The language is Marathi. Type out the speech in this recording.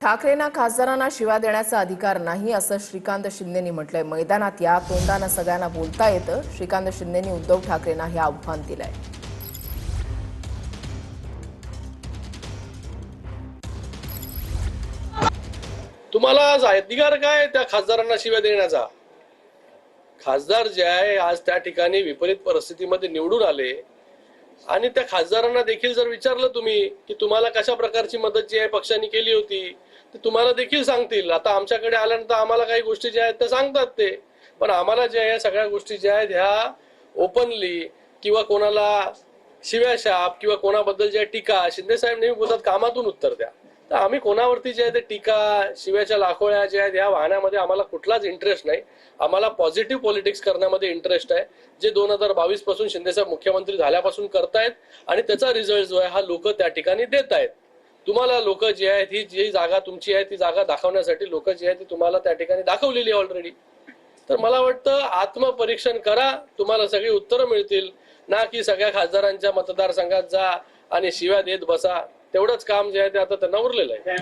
ठाकरेंना खासदारांना शिव्या देण्याचा अधिकार नाही असं श्रीकांत शिंदेंनी म्हटलंय। मैदानात या तोंडानं सगळ्यांना बोलता येतं। श्रीकांत शिंदेंनी उद्धव ठाकरेंना हे आव्हान दिलंय। तुम्हाला आज अधिकार काय त्या खासदारांना शिव्या देण्याचा? खासदार जे आहे आज त्या ठिकाणी विपरीत परिस्थितीमध्ये निवडून आले आणि त्या खासदारांना देखील जर विचारलं तुम्ही की तुम्हाला कशा प्रकारची मदत जी आहे पक्षाने केली होती ते तुम्हाला देखील सांगतील। आता आमच्याकडे आल्यानंतर आम्हाला काही गोष्टी ज्या आहेत त्या सांगतात ते, पण आम्हाला ज्या या सगळ्या गोष्टी ज्या आहेत ह्या ओपनली किंवा कोणाला शिव्याशाप किंवा कोणाबद्दल ज्या टीका शिंदे साहेब नेहमी बोलतात कामातून उत्तर द्या। तर आम्ही कोणावरती जे आहे ते टीका शिव्याच्या लाखोळ्या ज्या आहेत ह्या वाहण्यामध्ये आम्हाला कुठलाच इंटरेस्ट नाही। आम्हाला पॉझिटिव्ह पॉलिटिक्स करण्यामध्ये इंटरेस्ट आहे, जे 2022 पासून शिंदेसाहेब मुख्यमंत्री झाल्यापासून करतायत आणि त्याचा रिझल्ट जो आहे हा लोक त्या ठिकाणी देत आहेत। तुम्हाला लोक जी आहेत ही जी जागा तुमची आहे ती जागा दाखवण्यासाठी लोक जी आहेत ती तुम्हाला त्या ठिकाणी दाखवलेली आहे ऑलरेडी। तर मला वाटतं आत्मपरीक्षण करा, तुम्हाला सगळी उत्तरं मिळतील, ना की सगळ्या खासदारांच्या मतदारसंघात जा आणि शिव्या देत बसा। तेवढंच काम जे आहे ते आता त्यांना उरलेलं आहे।